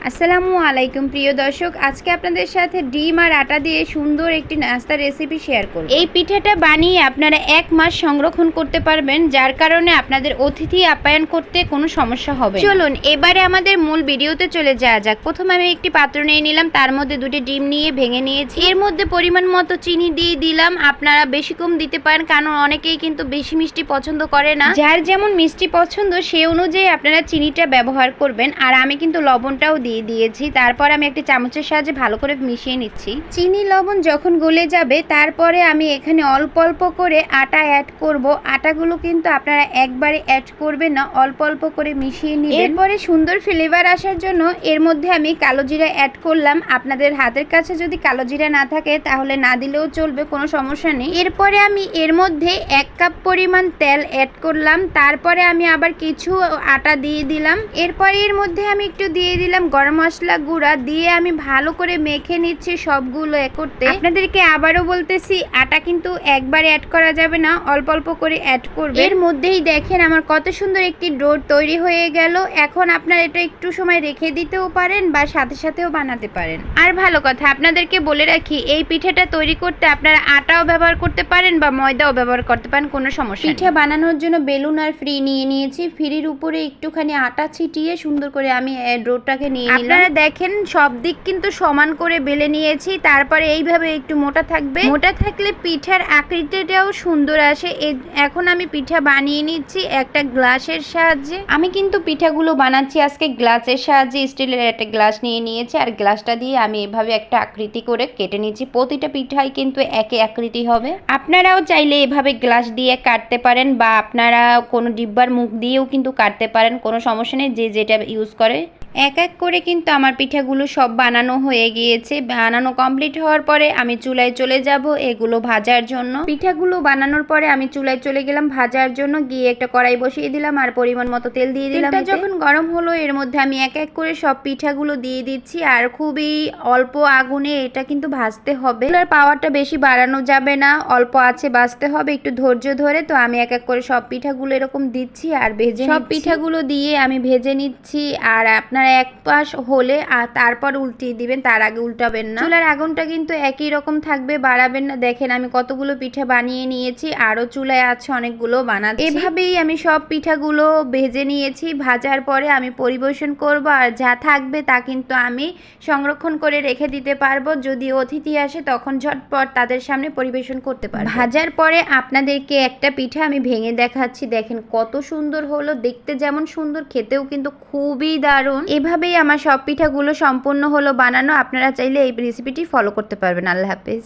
আসসালামু আলাইকুম প্রিয় দর্শক, আজকে আপনাদের সাথে ডিম আর আটা দিয়ে সুন্দর একটি নাস্তার রেসিপি শেয়ার করব। এই পিঠাটা বানিয়ে আপনারা 1 মাস সংরক্ষণ করতে পারবেন, যার কারণে আপনাদের অতিথি আপ্যায়ন করতে কোনো সমস্যা হবে না। চলুন এবারে আমাদের মূল ভিডিওতে চলে যাওয়া যাক। প্রথমে আমি একটি পাত্র নিয়ে নিলাম, তার মধ্যে 2টি ডিম নিয়ে ভেঙে নিয়েছি। এর মধ্যে পরিমাণ মতো চিনি দিয়ে দিলাম। আপনারা বেশি কম দিতে পারেন, কারণ অনেকেই কিন্তু বেশি মিষ্টি পছন্দ করে না। যার যেমন মিষ্টি পছন্দ সেই অনুযায়ী আপনারা চিনিটা ব্যবহার করবেন। আর আমি কিন্তু লবণটাও দিয়ে দিয়েছি। তারপর আমি একটি চামচের সাহায্যে ভালো করে মিশিয়ে নিচ্ছি। চিনি লবণ যখন গলে যাবে, তারপরে আমি এখানে অল্প অল্প করে আটা অ্যাড করব। আটাগুলো কিন্তু আপনারা একবারে অ্যাড করবেন না, অল্প অল্প করে মিশিয়ে নিবেন। এরপরে সুন্দর ফ্লেভার আসার জন্য এর মধ্যে আমি কালো জিরা অ্যাড করলাম। আপনাদের হাতের কাছে যদি কালো জিরা না থাকে তাহলে না দিলেও চলবে, কোনো সমস্যা নেই। এরপরে আমি এর মধ্যে 1 কাপ পরিমাণ তেল অ্যাড করলাম। তারপরে আমি আবার কিছু আটা দিয়ে দিলাম। এরপরে এর মধ্যে আমি একটু দিয়ে দিলাম গরম মশলা গুঁড়া, দিয়ে আমি ভালো করে মেখে নিচ্ছি সবগুলো করতে। আপনাদেরকে আবারও বলতেছি, আটা কিন্তু একবার অ্যাড করা যাবে না, অল্প অল্প করে অ্যাড করবে। এর মধ্যেই দেখেন আমার কত সুন্দর একটি ডো তৈরি হয়ে গেল। এখন আপনারা এটা একটু সময় রেখে দিতেও পারেন বা সাথে সাথেও বানাতে পারেন। আর ভালো কথা, আপনাদেরকে বলে রাখি, এই পিঠাটা তৈরি করতে আপনারা আটাও ব্যবহার করতে পারেন বা ময়দাও ব্যবহার করতে পারেন, কোনো সমস্যা নেই। পিঠা বানানোর জন্য বেলুন আর ফ্রি নিয়ে নিয়েছি। ফ্রির উপরে একটুখানি আটা ছিটিয়ে সুন্দর করে আমি ডোটাকে নিয়ে নিলাম। আপনারা দেখেন সব দিক কিন্তু সমান করে বেলে নিয়েছি। তারপরে এইভাবে একটু মোটা থাকবে, মোটা থাকলে পিঠার আকৃতিটাও সুন্দর আসে। এখন আমি পিঠা বানিয়ে নিচ্ছি একটা গ্লাসের সাহায্যে। আমি কিন্তু পিঠাগুলো বানাচ্ছি আজকে গ্লাসের সাহায্যে। স্টিলের একটা গ্লাস নিয়ে নিয়েছি, আর গ্লাসটা দিয়ে আমি এভাবে একটা আকৃতি করে কেটে নিচ্ছি। প্রতিটা পিঠাই কিন্তু একই আকৃতি হবে। আপনারাও চাইলে এভাবে গ্লাস দিয়ে কাটতে পারেন, বা আপনারা কোনো ডিব্বার মুখ দিয়েও কিন্তু কাটতে পারেন, কোনো সমস্যা নেই, যে যেটা ইউজ করে। এক এক করে কিন্তু আমার পিঠাগুলো সব বানানো হয়ে গিয়েছে। বানানো কমপ্লিট হওয়ার পরে আমি চুলায় চলে যাব এগুলো ভাজার জন্য। পিঠাগুলো বানানোর পরে আমি চুলায় চলে গেলাম ভাজার জন্য। গিয়ে একটা কড়াই বসিয়ে দিলাম আর পরিমাণ মতো তেল দিয়ে দিলাম। তেলটা যখন গরম হলো, এর মধ্যে আমি এক এক করে সব পিঠাগুলো দিয়ে দিচ্ছি। আর খুবই অল্প আগুনে এটা কিন্তু ভাজতে হবে। চুলার পাওয়ারটা বেশি বাড়ানো যাবে না, অল্প আছে ভাজতে হবে, একটু ধৈর্য ধরে। তো আমি এক এক করে সব পিঠাগুলো এরকম দিচ্ছি আর ভেজে সব পিঠাগুলো দিয়ে আমি ভেজে নিচ্ছি। আর আপনার এক পাশ হলে আর তারপর উল্টিয়ে দিবেন, তার আগে উল্টাবেন না। চুলার আগুনটা কিন্তু একই রকম থাকবে, বাড়াবেন না। দেখেন আমি কতগুলো পিঠা বানিয়ে নিয়েছি, আরো চুলায় আছে অনেকগুলো বানাচ্ছি। এভাবেই আমি সব পিঠাগুলো ভেজে নিয়েছি। ভাজার পরে আমি পরিবেশন করব, আর যা থাকবে তা কিন্তু আমি সংরক্ষণ করে রেখে দিতে পারবো। যদি অতিথি আসে তখন ঝটপট তাদের সামনে পরিবেশন করতে পারবো। ভাজার পরে আপনাদেরকে একটা পিঠা আমি ভেঙে দেখাচ্ছি। দেখেন কত সুন্দর হলো, দেখতে যেমন সুন্দর, খেতেও কিন্তু খুবই দারুণ। এভাবেই আমার সব পিঠাগুলো সম্পূর্ণ হলো বানানো। আপনারা চাইলে এই রেসিপিটি ফলো করতে পারবেন। আল্লাহ হাফেজ।